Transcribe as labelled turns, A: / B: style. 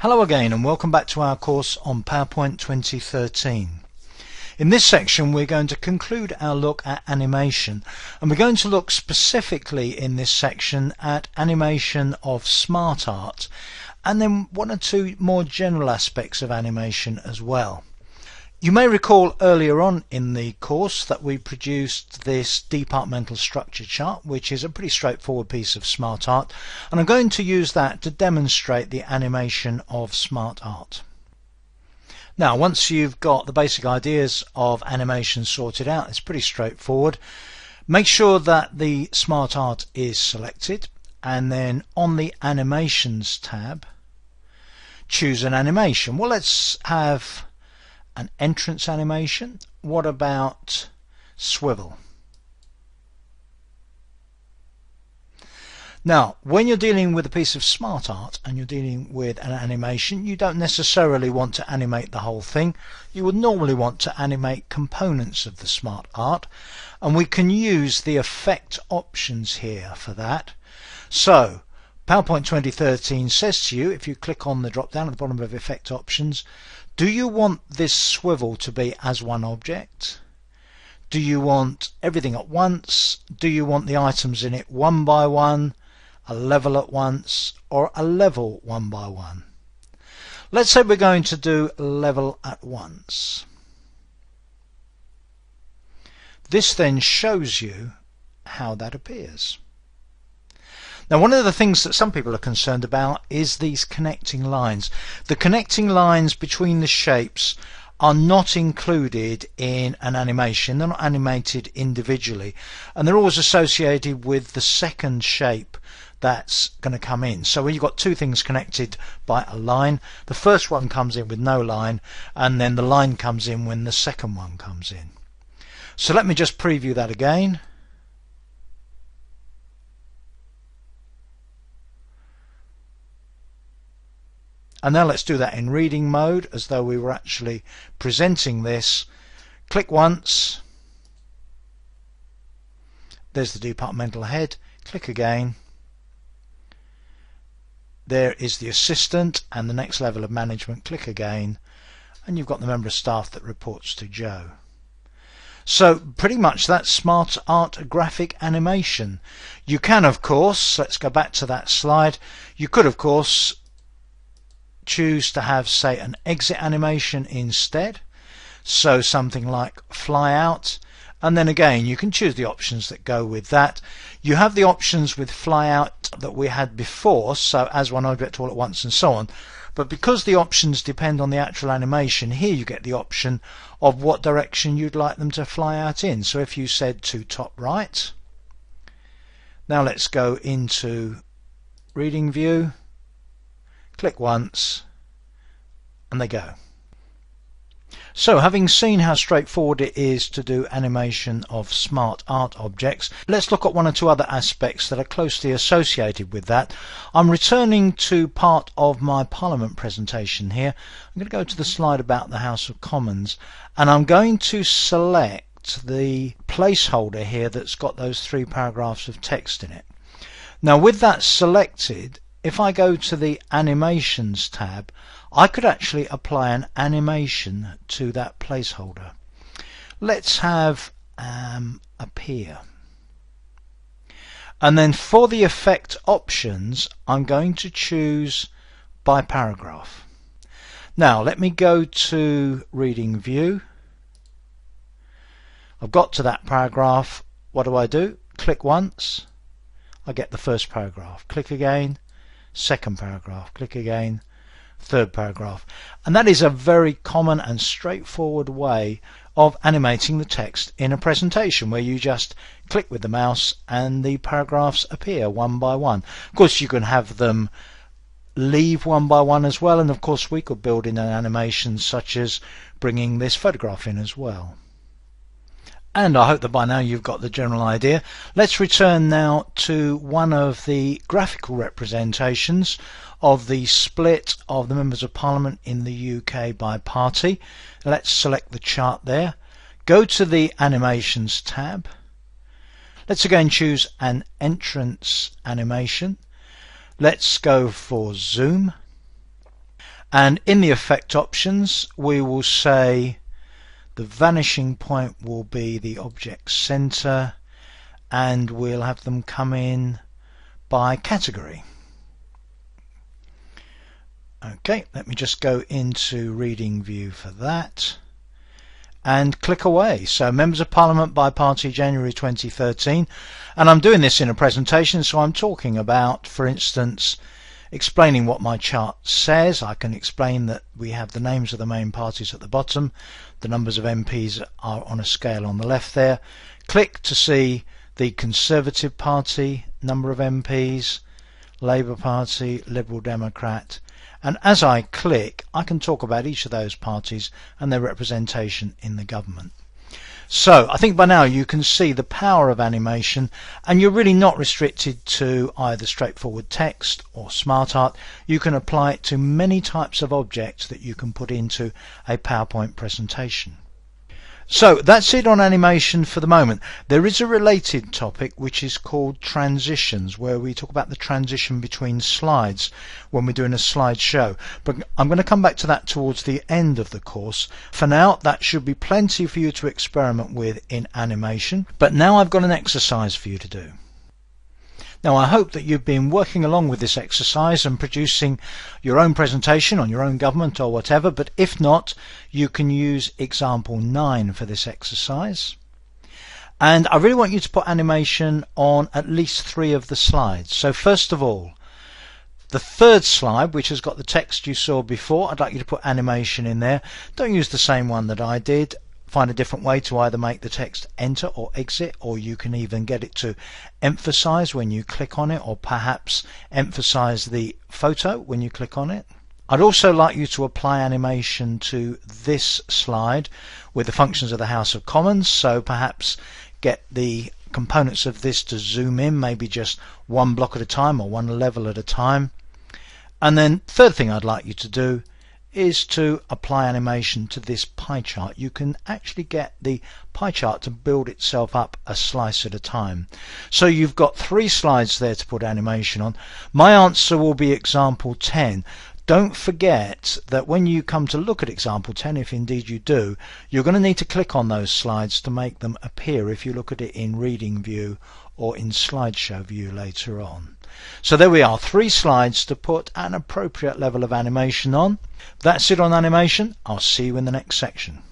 A: Hello again and welcome back to our course on PowerPoint 2013. In this section we're going to conclude our look at animation, and we're going to look specifically in this section at animation of Smartart and then one or two more general aspects of animation as well. You may recall earlier on in the course that we produced this departmental structure chart, which is a pretty straightforward piece of Smartart, and I'm going to use that to demonstrate the animation of Smartart. Now, once you've got the basic ideas of animation sorted out, it's pretty straightforward. Make sure that the Smartart is selected, and then on the Animations tab, choose an animation. Well, let's have an entrance animation. What about swivel? Now, when you're dealing with a piece of Smartart and you're dealing with an animation, you don't necessarily want to animate the whole thing. You would normally want to animate components of the Smartart, and we can use the effect options here for that. So PowerPoint 2013 says to you, if you click on the drop down at the bottom of effect options, do you want this swivel to be as one object? Do you want everything at once? Do you want the items in it one by one, a level at once, or a level one by one? Let's say we're going to do level at once. This then shows you how that appears. Now, one of the things that some people are concerned about is these connecting lines. The connecting lines between the shapes are not included in an animation. They're not animated individually, and they're always associated with the second shape that's going to come in. So when you've got two things connected by a line, the first one comes in with no line, and then the line comes in when the second one comes in. So let me just preview that again. And now let's do that in reading mode, as though we were actually presenting this. Click once. There's the departmental head. Click again. There is the assistant and the next level of management. Click again. And you've got the member of staff that reports to Joe. So pretty much that's Smartart graphic animation. You can, of course, let's go back to that slide. You could, of course, choose to have, say, an exit animation instead, so something like fly out, and then again you can choose the options that go with that. You have the options with fly out that we had before, so as one object all at once and so on, but because the options depend on the actual animation, here you get the option of what direction you'd like them to fly out in. So if you said to top right, now let's go into reading view, click once, and they go. So having seen how straightforward it is to do animation of Smartart objects, let's look at one or two other aspects that are closely associated with that. I'm returning to part of my Parliament presentation here. I'm going to go to the slide about the House of Commons, and I'm going to select the placeholder here that's got those 3 paragraphs of text in it. Now, with that selected, if I go to the Animations tab, I could actually apply an animation to that placeholder. Let's have appear. And then for the effect options, I'm going to choose by paragraph. Now let me go to reading view. I've got to that paragraph. What do? Click once. I get the first paragraph. Click again. Second paragraph. Click again. Third paragraph. And that is a very common and straightforward way of animating the text in a presentation, where you just click with the mouse and the paragraphs appear one by one. Of course, you can have them leave one by one as well, and of course we could build in an animation such as bringing this photograph in as well. And I hope that by now you've got the general idea. Let's return now to one of the graphical representations of the split of the Members of Parliament in the UK by party. Let's select the chart there. Go to the Animations tab. Let's again choose an entrance animation. Let's go for zoom. And in the effect options we will say the vanishing point will be the object center, and we'll have them come in by category. Okay, let me just go into reading view for that and click away. So Members of Parliament by party January 2013, and I'm doing this in a presentation, so I'm talking about, for instance, explaining what my chart says. I can explain that we have the names of the main parties at the bottom, the numbers of MPs are on a scale on the left there. Click to see the Conservative Party number of MPs, Labour Party, Liberal Democrat, and as I click I can talk about each of those parties and their representation in the government. So I think by now you can see the power of animation, and you're really not restricted to either straightforward text or Smartart. You can apply it to many types of objects that you can put into a PowerPoint presentation. So that's it on animation for the moment. There is a related topic which is called transitions, where we talk about the transition between slides when we're doing a slideshow. But I'm going to come back to that towards the end of the course. For now, that should be plenty for you to experiment with in animation. But now I've got an exercise for you to do. Now I hope that you've been working along with this exercise and producing your own presentation on your own government or whatever, but if not, you can use example 9 for this exercise. And I really want you to put animation on at least 3 of the slides. So first of all, the third slide, which has got the text you saw before, I'd like you to put animation in there. Don't use the same one that I did. Find a different way to either make the text enter or exit, or you can even get it to emphasize when you click on it, or perhaps emphasize the photo when you click on it. I'd also like you to apply animation to this slide with the functions of the House of Commons, so perhaps get the components of this to zoom in, maybe just one block at a time or one level at a time. And then third thing I'd like you to do is to apply animation to this pie chart. You can actually get the pie chart to build itself up a slice at a time. So you've got 3 slides there to put animation on. My answer will be example 10. Don't forget that when you come to look at example 10, if indeed you do, you're going to need to click on those slides to make them appear if you look at it in reading view or in slideshow view later on. So there we are, 3 slides to put an appropriate level of animation on. That's it on animation. I'll see you in the next section.